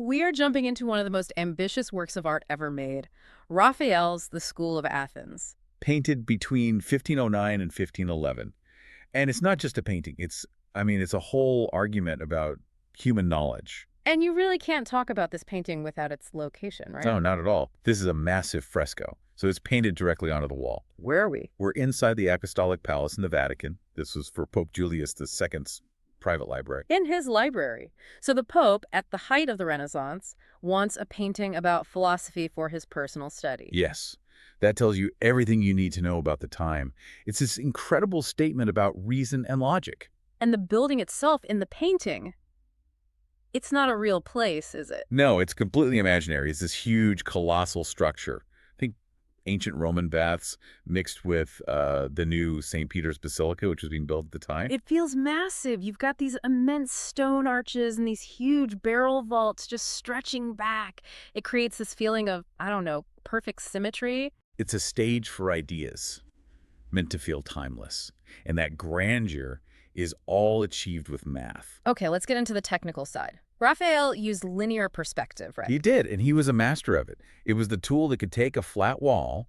We are jumping into one of the most ambitious works of art ever made, Raphael's The School of Athens. Painted between 1509 and 1511. And it's not just a painting. It's a whole argument about human knowledge. And you really can't talk about this painting without its location, right? No, not at all. This is a massive fresco. So it's painted directly onto the wall. Where are we? We're inside the Apostolic Palace in the Vatican. This was for Pope Julius II's private library. In his library. So the Pope, at the height of the Renaissance, wants a painting about philosophy for his personal study. Yes. That tells you everything you need to know about the time. It's this incredible statement about reason and logic. And the building itself in the painting, it's not a real place, is it? No, it's completely imaginary. It's this huge, colossal structure. Think ancient Roman baths mixed with the new St. Peter's Basilica, which was being built at the time. It feels massive. You've got these immense stone arches and these huge barrel vaults just stretching back. It creates this feeling of, I don't know, perfect symmetry. It's a stage for ideas, meant to feel timeless. And that grandeur is all achieved with math. Okay, let's get into the technical side. Raphael used linear perspective, right? He did, and he was a master of it. It was the tool that could take a flat wall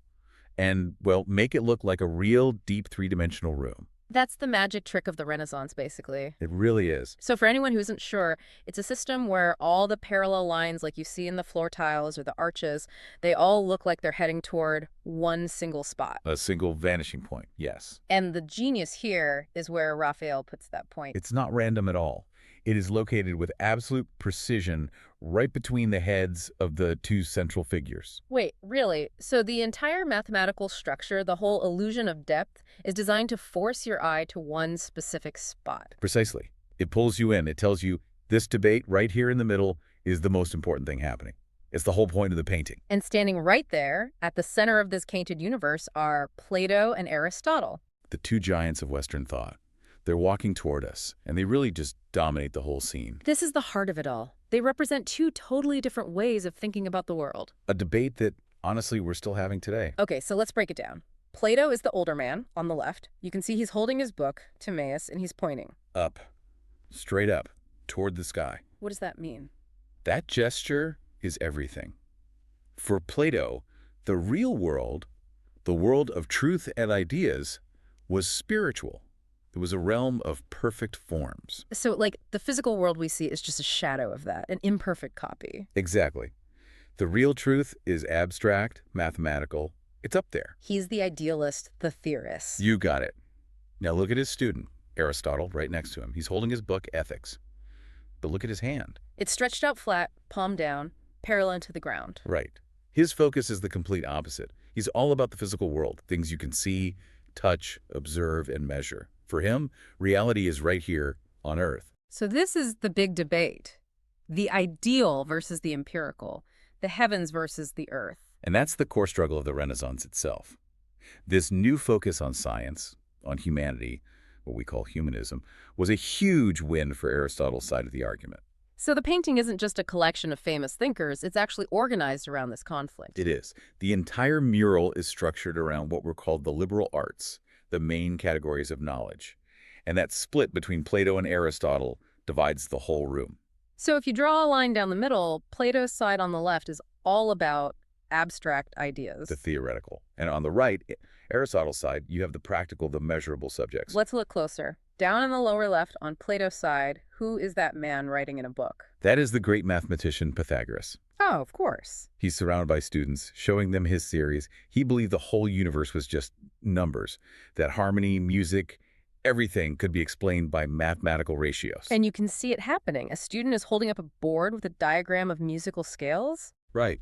and, well, make it look like a real deep three-dimensional room. That's the magic trick of the Renaissance, basically. It really is. So for anyone who isn't sure, it's a system where all the parallel lines like you see in the floor tiles or the arches, they all look like they're heading toward one single spot. A single vanishing point, yes. And the genius here is where Raphael puts that point. It's not random at all. It is located with absolute precision right between the heads of the two central figures. Wait, really? So the entire mathematical structure, the whole illusion of depth, is designed to force your eye to one specific spot. Precisely. It pulls you in. It tells you this debate right here in the middle is the most important thing happening. It's the whole point of the painting. And standing right there, at the center of this painted universe, are Plato and Aristotle. The two giants of Western thought. They're walking toward us, and they really just dominate the whole scene. This is the heart of it all. They represent two totally different ways of thinking about the world. A debate that, honestly, we're still having today. Okay, so let's break it down. Plato is the older man on the left. You can see he's holding his book, Timaeus, and he's pointing. Up. Straight up. Toward the sky. What does that mean? That gesture is everything. For Plato, the real world, the world of truth and ideas, was spiritual. It was a realm of perfect forms. So, like, the physical world we see is just a shadow of that, an imperfect copy. Exactly. The real truth is abstract, mathematical. It's up there. He's the idealist, the theorist. You got it. Now look at his student, Aristotle, right next to him. He's holding his book, Ethics. But look at his hand. It's stretched out flat, palm down, parallel to the ground. Right. His focus is the complete opposite. He's all about the physical world, things you can see, touch, observe, and measure. For him, reality is right here on Earth. So this is the big debate. The ideal versus the empirical. The heavens versus the earth. And that's the core struggle of the Renaissance itself. This new focus on science, on humanity, what we call humanism, was a huge win for Aristotle's side of the argument. So the painting isn't just a collection of famous thinkers, it's actually organized around this conflict. It is. The entire mural is structured around what were called the liberal arts, the main categories of knowledge. And that split between Plato and Aristotle divides the whole room. So if you draw a line down the middle, Plato's side on the left is all about abstract ideas. The theoretical. And on the right, Aristotle's side, you have the practical, the measurable subjects. Let's look closer. Down in the lower left, on Plato's side, who is that man writing in a book? That is the great mathematician Pythagoras. Oh, of course. He's surrounded by students, showing them his theories. He believed the whole universe was just numbers, that harmony, music, everything could be explained by mathematical ratios. And you can see it happening. A student is holding up a board with a diagram of musical scales. Right.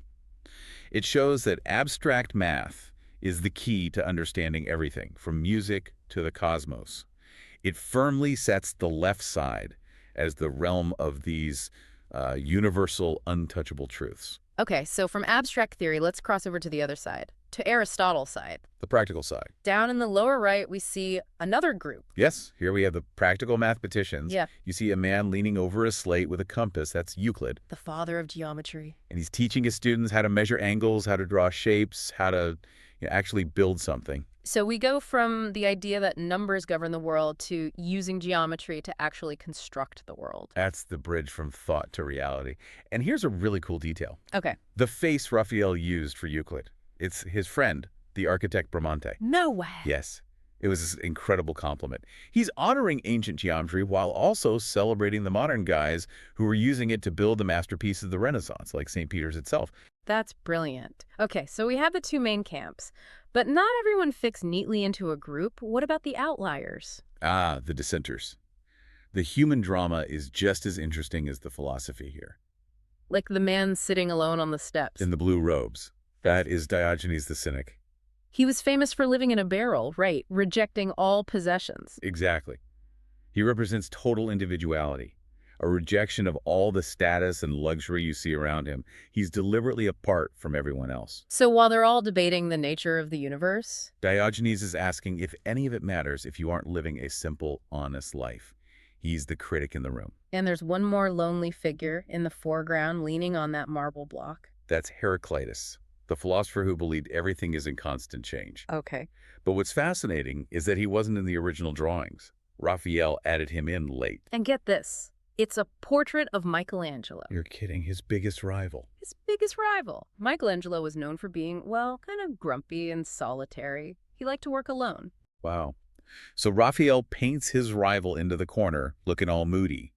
It shows that abstract math is the key to understanding everything, from music to the cosmos. It firmly sets the left side as the realm of these universal, untouchable truths. Okay, so from abstract theory, let's cross over to the other side, to Aristotle's side. The practical side. Down in the lower right, we see another group. Yes, here we have the practical mathematicians. Yeah. You see a man leaning over a slate with a compass. That's Euclid. The father of geometry. And he's teaching his students how to measure angles, how to draw shapes, how to actually build something. So we go from the idea that numbers govern the world to using geometry to actually construct the world. That's the bridge from thought to reality. And here's a really cool detail. Okay. The face Raphael used for Euclid. It's his friend, the architect Bramante. No way. Yes, it was an incredible compliment. He's honoring ancient geometry while also celebrating the modern guys who were using it to build the masterpieces of the Renaissance, like St. Peter's itself. That's brilliant. Okay, so we have the two main camps, but not everyone fits neatly into a group. What about the outliers? Ah, the dissenters. The human drama is just as interesting as the philosophy here. Like the man sitting alone on the steps. In the blue robes, that is Diogenes the Cynic. He was famous for living in a barrel, right? Rejecting all possessions. Exactly. He represents total individuality, a rejection of all the status and luxury you see around him. He's deliberately apart from everyone else. So while they're all debating the nature of the universe, Diogenes is asking if any of it matters if you aren't living a simple, honest life. He's the critic in the room. and there's one more lonely figure in the foreground leaning on that marble block. That's Heraclitus, the philosopher who believed everything is in constant change. Okay. But what's fascinating is that he wasn't in the original drawings. Raphael added him in late. And get this, it's a portrait of Michelangelo. You're kidding, his biggest rival. His biggest rival. Michelangelo was known for being, well, kind of grumpy and solitary. He liked to work alone. Wow. So Raphael paints his rival into the corner, looking all moody.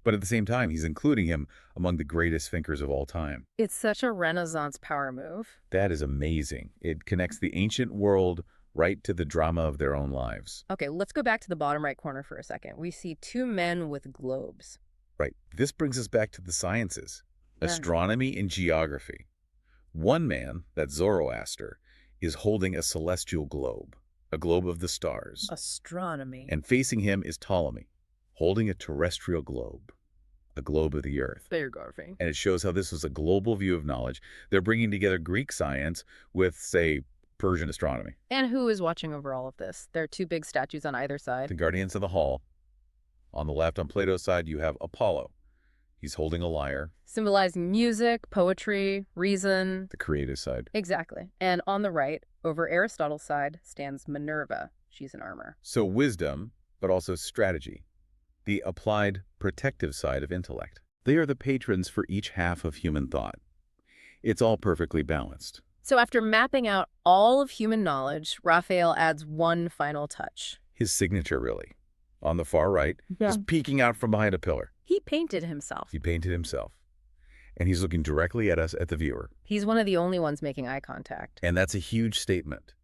But at the same time, he's including him among the greatest thinkers of all time. It's such a Renaissance power move. That is amazing. It connects the ancient world right to the drama of their own lives. Okay, let's go back to the bottom right corner for a second. We see two men with globes. Right. This brings us back to the sciences, Yeah. astronomy and geography. One man, that Zoroaster, is holding a celestial globe, a globe of the stars. Astronomy. And facing him is Ptolemy, holding a terrestrial globe, a globe of the earth. Geography. And it shows how this was a global view of knowledge. They're bringing together Greek science with, say, Persian astronomy. And who is watching over all of this? There are two big statues on either The side. guardians of the hall. On the left, on Plato's side, you have Apollo. He's holding a lyre, Symbolizing music, poetry, reason. the creative side. Exactly. And on the right, over Aristotle's side, stands Minerva. She's in armor. So wisdom, but also strategy. The applied, protective side of intellect. They are the patrons for each half of human thought. It's all perfectly balanced. So after mapping out all of human knowledge, Raphael adds one final touch. His signature, really. On the far right, just peeking out from behind a pillar. He painted himself. He painted himself. And he's looking directly at us, at the viewer. He's one of the only ones making eye contact. And that's a huge statement.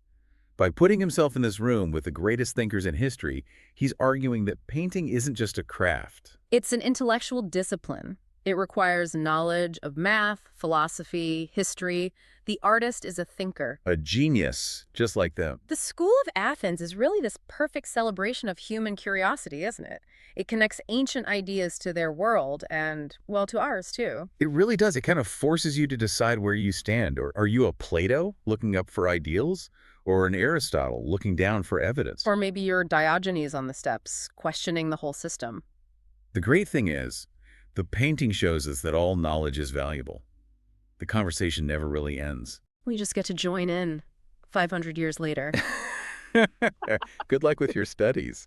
By putting himself in this room with the greatest thinkers in history, he's arguing that painting isn't just a craft. It's an intellectual discipline. It requires knowledge of math, philosophy, history. The artist is a thinker. A genius, just like them. The School of Athens is really this perfect celebration of human curiosity, isn't it? It connects ancient ideas to their world and, well, to ours too. It really does. It kind of forces you to decide where you stand. Or are you a Plato looking up for ideals? Or an Aristotle looking down for evidence? Or maybe you're Diogenes on the steps, questioning the whole system. The great thing is, the painting shows us that all knowledge is valuable. The conversation never really ends. We just get to join in 500 years later. Good luck with your studies.